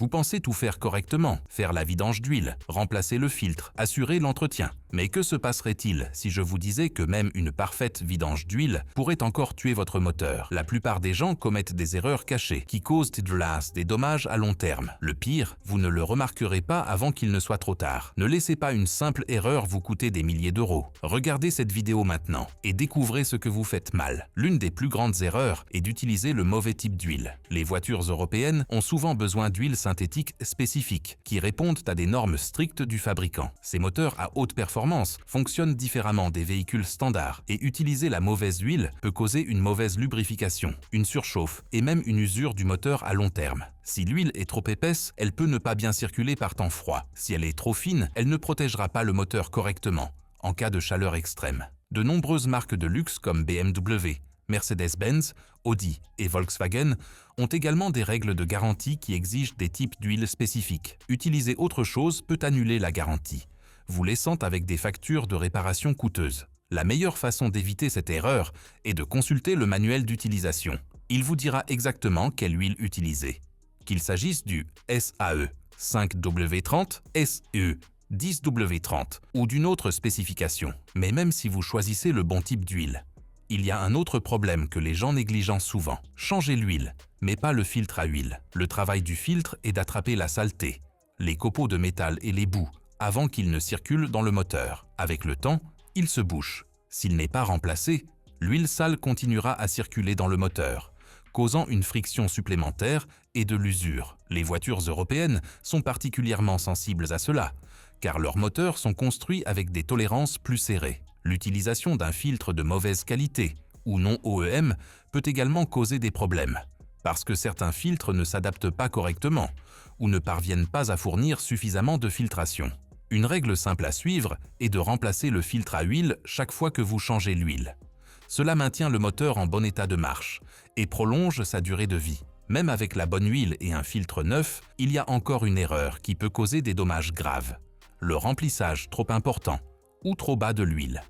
Vous pensez tout faire correctement, faire la vidange d'huile, remplacer le filtre, assurer l'entretien. Mais que se passerait-il si je vous disais que même une parfaite vidange d'huile pourrait encore tuer votre moteur? La plupart des gens commettent des erreurs cachées qui causent des dommages à long terme. Le pire, vous ne le remarquerez pas avant qu'il ne soit trop tard. Ne laissez pas une simple erreur vous coûter des milliers d'euros. Regardez cette vidéo maintenant et découvrez ce que vous faites mal. L'une des plus grandes erreurs est d'utiliser le mauvais type d'huile. Les voitures européennes ont souvent besoin d'huile synthétiques spécifiques qui répondent à des normes strictes du fabricant. Ces moteurs à haute performance fonctionnent différemment des véhicules standards et utiliser la mauvaise huile peut causer une mauvaise lubrification, une surchauffe et même une usure du moteur à long terme. Si l'huile est trop épaisse, elle peut ne pas bien circuler par temps froid. Si elle est trop fine, elle ne protégera pas le moteur correctement en cas de chaleur extrême. De nombreuses marques de luxe comme BMW, Mercedes-Benz, Audi et Volkswagen ont également des règles de garantie qui exigent des types d'huile spécifiques. Utiliser autre chose peut annuler la garantie, vous laissant avec des factures de réparation coûteuses. La meilleure façon d'éviter cette erreur est de consulter le manuel d'utilisation. Il vous dira exactement quelle huile utiliser. Qu'il s'agisse du SAE 5W30, SE 10W30 ou d'une autre spécification. Mais même si vous choisissez le bon type d'huile, il y a un autre problème que les gens négligent souvent. Changez l'huile, mais pas le filtre à huile. Le travail du filtre est d'attraper la saleté, les copeaux de métal et les boues, avant qu'ils ne circulent dans le moteur. Avec le temps, il se bouche. S'il n'est pas remplacé, l'huile sale continuera à circuler dans le moteur, causant une friction supplémentaire et de l'usure. Les voitures européennes sont particulièrement sensibles à cela, car leurs moteurs sont construits avec des tolérances plus serrées. L'utilisation d'un filtre de mauvaise qualité ou non OEM peut également causer des problèmes, parce que certains filtres ne s'adaptent pas correctement ou ne parviennent pas à fournir suffisamment de filtration. Une règle simple à suivre est de remplacer le filtre à huile chaque fois que vous changez l'huile. Cela maintient le moteur en bon état de marche et prolonge sa durée de vie. Même avec la bonne huile et un filtre neuf, il y a encore une erreur qui peut causer des dommages graves: le remplissage trop important ou trop bas de l'huile.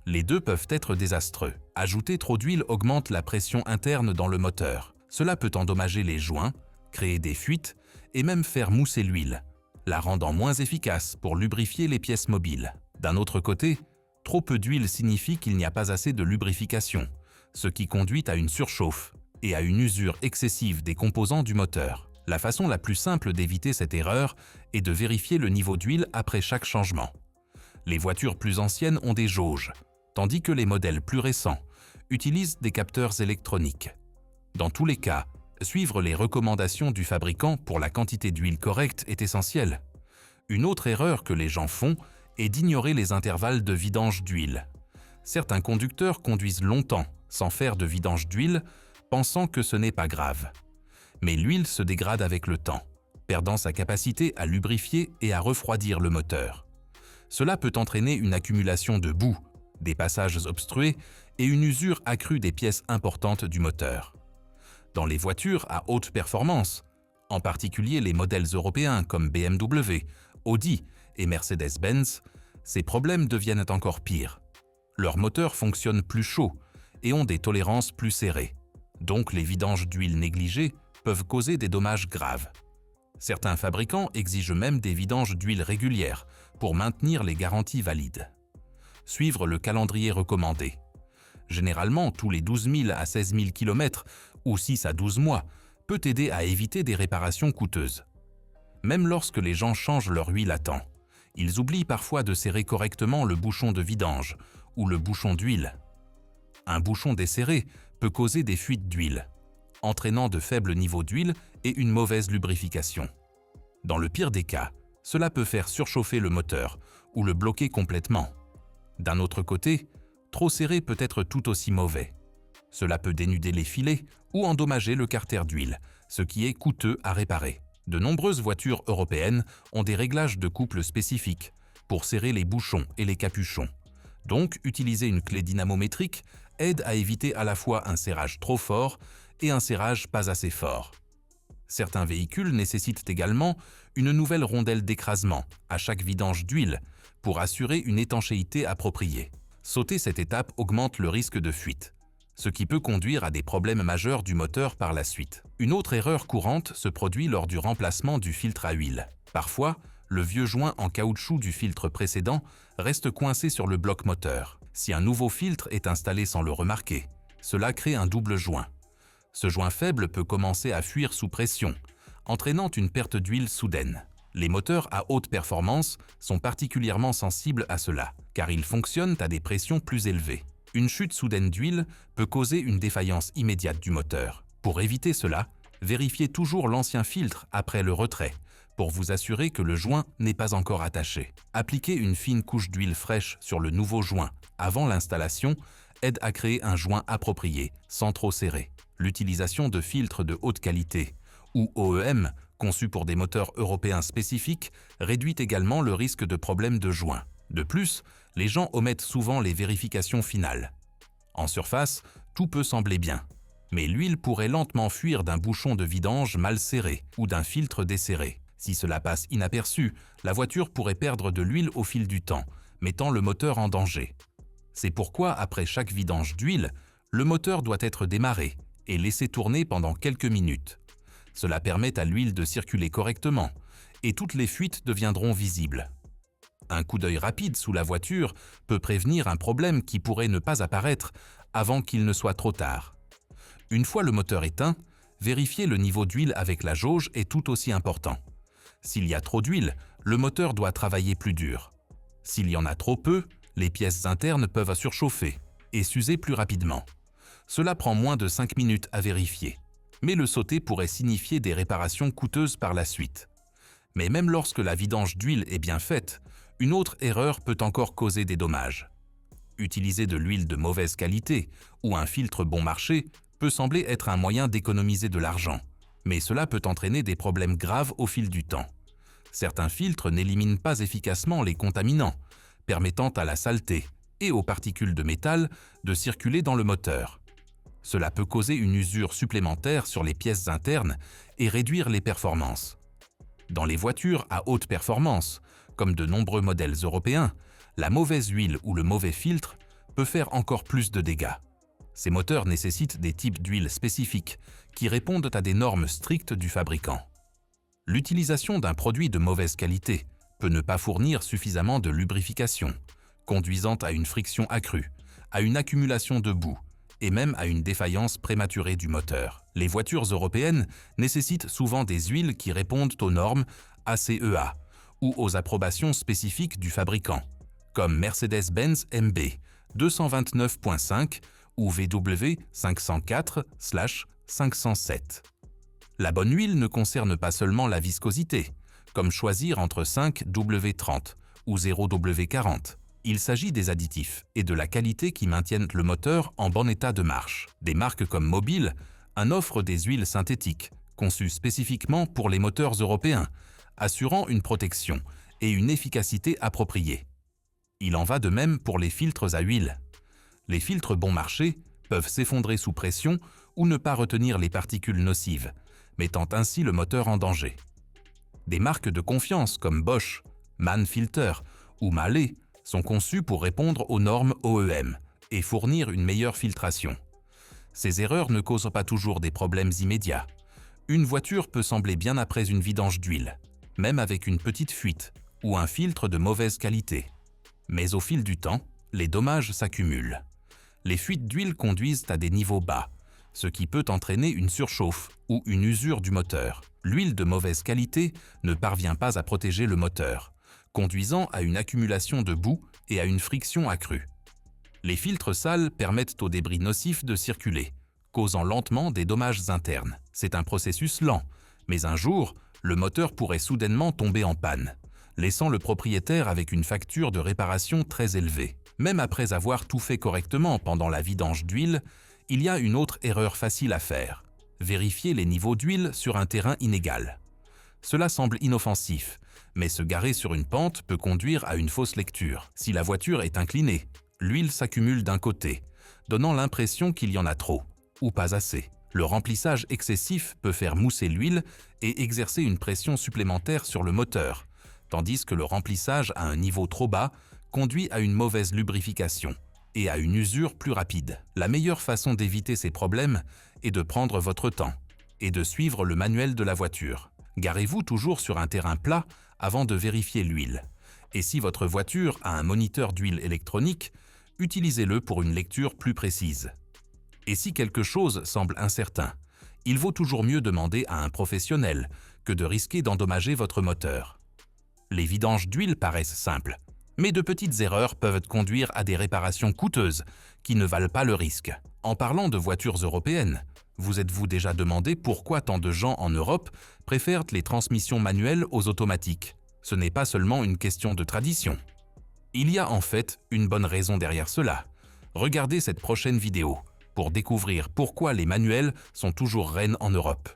Les deux peuvent être désastreux. Ajouter trop d'huile augmente la pression interne dans le moteur. Cela peut endommager les joints, créer des fuites et même faire mousser l'huile, la rendant moins efficace pour lubrifier les pièces mobiles. D'un autre côté, trop peu d'huile signifie qu'il n'y a pas assez de lubrification, ce qui conduit à une surchauffe et à une usure excessive des composants du moteur. La façon la plus simple d'éviter cette erreur est de vérifier le niveau d'huile après chaque changement. Les voitures plus anciennes ont des jauges, tandis que les modèles plus récents utilisent des capteurs électroniques. Dans tous les cas, suivre les recommandations du fabricant pour la quantité d'huile correcte est essentiel. Une autre erreur que les gens font est d'ignorer les intervalles de vidange d'huile. Certains conducteurs conduisent longtemps sans faire de vidange d'huile, pensant que ce n'est pas grave. Mais l'huile se dégrade avec le temps, perdant sa capacité à lubrifier et à refroidir le moteur. Cela peut entraîner une accumulation de boue, des passages obstrués et une usure accrue des pièces importantes du moteur. Dans les voitures à haute performance, en particulier les modèles européens comme BMW, Audi et Mercedes-Benz, ces problèmes deviennent encore pires. Leurs moteurs fonctionnent plus chaud et ont des tolérances plus serrées. Donc les vidanges d'huile négligées peuvent causer des dommages graves. Certains fabricants exigent même des vidanges d'huile régulières pour maintenir les garanties valides. Suivre le calendrier recommandé. Généralement, tous les 12 000 à 16 000 km ou 6 à 12 mois peut aider à éviter des réparations coûteuses. Même lorsque les gens changent leur huile à temps, ils oublient parfois de serrer correctement le bouchon de vidange ou le bouchon d'huile. Un bouchon desserré peut causer des fuites d'huile, entraînant de faibles niveaux d'huile et une mauvaise lubrification. Dans le pire des cas, cela peut faire surchauffer le moteur ou le bloquer complètement. D'un autre côté, trop serré peut être tout aussi mauvais. Cela peut dénuder les filets ou endommager le carter d'huile, ce qui est coûteux à réparer. De nombreuses voitures européennes ont des réglages de couple spécifiques pour serrer les bouchons et les capuchons. Donc, utiliser une clé dynamométrique aide à éviter à la fois un serrage trop fort et un serrage pas assez fort. Certains véhicules nécessitent également une nouvelle rondelle d'écrasement à chaque vidange d'huile pour assurer une étanchéité appropriée. Sauter cette étape augmente le risque de fuite, ce qui peut conduire à des problèmes majeurs du moteur par la suite. Une autre erreur courante se produit lors du remplacement du filtre à huile. Parfois, le vieux joint en caoutchouc du filtre précédent reste coincé sur le bloc moteur. Si un nouveau filtre est installé sans le remarquer, cela crée un double joint. Ce joint faible peut commencer à fuir sous pression, entraînant une perte d'huile soudaine. Les moteurs à haute performance sont particulièrement sensibles à cela, car ils fonctionnent à des pressions plus élevées. Une chute soudaine d'huile peut causer une défaillance immédiate du moteur. Pour éviter cela, vérifiez toujours l'ancien filtre après le retrait, pour vous assurer que le joint n'est pas encore attaché. Appliquer une fine couche d'huile fraîche sur le nouveau joint avant l'installation aide à créer un joint approprié, sans trop serrer. L'utilisation de filtres de haute qualité, ou OEM, conçus pour des moteurs européens spécifiques, réduit également le risque de problèmes de joint. De plus, les gens omettent souvent les vérifications finales. En surface, tout peut sembler bien, mais l'huile pourrait lentement fuir d'un bouchon de vidange mal serré ou d'un filtre desserré. Si cela passe inaperçu, la voiture pourrait perdre de l'huile au fil du temps, mettant le moteur en danger. C'est pourquoi, après chaque vidange d'huile, le moteur doit être démarré et laissé tourner pendant quelques minutes. Cela permet à l'huile de circuler correctement et toutes les fuites deviendront visibles. Un coup d'œil rapide sous la voiture peut prévenir un problème qui pourrait ne pas apparaître avant qu'il ne soit trop tard. Une fois le moteur éteint, vérifier le niveau d'huile avec la jauge est tout aussi important. S'il y a trop d'huile, le moteur doit travailler plus dur. S'il y en a trop peu, les pièces internes peuvent surchauffer et s'user plus rapidement. Cela prend moins de 5 minutes à vérifier, mais le sauter pourrait signifier des réparations coûteuses par la suite. Mais même lorsque la vidange d'huile est bien faite, une autre erreur peut encore causer des dommages. Utiliser de l'huile de mauvaise qualité ou un filtre bon marché peut sembler être un moyen d'économiser de l'argent, mais cela peut entraîner des problèmes graves au fil du temps. Certains filtres n'éliminent pas efficacement les contaminants, permettant à la saleté et aux particules de métal de circuler dans le moteur. Cela peut causer une usure supplémentaire sur les pièces internes et réduire les performances. Dans les voitures à haute performance, comme de nombreux modèles européens, la mauvaise huile ou le mauvais filtre peut faire encore plus de dégâts. Ces moteurs nécessitent des types d'huile spécifiques qui répondent à des normes strictes du fabricant. L'utilisation d'un produit de mauvaise qualité peut ne pas fournir suffisamment de lubrification, conduisant à une friction accrue, à une accumulation de boue et même à une défaillance prématurée du moteur. Les voitures européennes nécessitent souvent des huiles qui répondent aux normes ACEA ou aux approbations spécifiques du fabricant, comme Mercedes-Benz MB 229.5 ou VW 504/507. La bonne huile ne concerne pas seulement la viscosité, comme choisir entre 5W30 ou 0W40. Il s'agit des additifs et de la qualité qui maintiennent le moteur en bon état de marche. Des marques comme Mobil en offrent des huiles synthétiques, conçues spécifiquement pour les moteurs européens, assurant une protection et une efficacité appropriée. Il en va de même pour les filtres à huile. Les filtres bon marché peuvent s'effondrer sous pression ou ne pas retenir les particules nocives, mettant ainsi le moteur en danger. Des marques de confiance comme Bosch, Mann-Filter ou Mahle sont conçues pour répondre aux normes OEM et fournir une meilleure filtration. Ces erreurs ne causent pas toujours des problèmes immédiats. Une voiture peut sembler bien après une vidange d'huile, même avec une petite fuite ou un filtre de mauvaise qualité. Mais au fil du temps, les dommages s'accumulent. Les fuites d'huile conduisent à des niveaux bas, ce qui peut entraîner une surchauffe ou une usure du moteur. L'huile de mauvaise qualité ne parvient pas à protéger le moteur, conduisant à une accumulation de boue et à une friction accrue. Les filtres sales permettent aux débris nocifs de circuler, causant lentement des dommages internes. C'est un processus lent, mais un jour, le moteur pourrait soudainement tomber en panne, laissant le propriétaire avec une facture de réparation très élevée. Même après avoir tout fait correctement pendant la vidange d'huile, il y a une autre erreur facile à faire: vérifier les niveaux d'huile sur un terrain inégal. Cela semble inoffensif, mais se garer sur une pente peut conduire à une fausse lecture. Si la voiture est inclinée, l'huile s'accumule d'un côté, donnant l'impression qu'il y en a trop, ou pas assez. Le remplissage excessif peut faire mousser l'huile et exercer une pression supplémentaire sur le moteur, tandis que le remplissage à un niveau trop bas conduit à une mauvaise lubrification et à une usure plus rapide. La meilleure façon d'éviter ces problèmes est de prendre votre temps et de suivre le manuel de la voiture. Garez-vous toujours sur un terrain plat avant de vérifier l'huile. Et si votre voiture a un moniteur d'huile électronique, utilisez-le pour une lecture plus précise. Et si quelque chose semble incertain, il vaut toujours mieux demander à un professionnel que de risquer d'endommager votre moteur. Les vidanges d'huile paraissent simples, mais de petites erreurs peuvent conduire à des réparations coûteuses qui ne valent pas le risque. En parlant de voitures européennes, vous êtes-vous déjà demandé pourquoi tant de gens en Europe préfèrent les transmissions manuelles aux automatiques? Ce n'est pas seulement une question de tradition. Il y a en fait une bonne raison derrière cela. Regardez cette prochaine vidéo pour découvrir pourquoi les manuels sont toujours reines en Europe.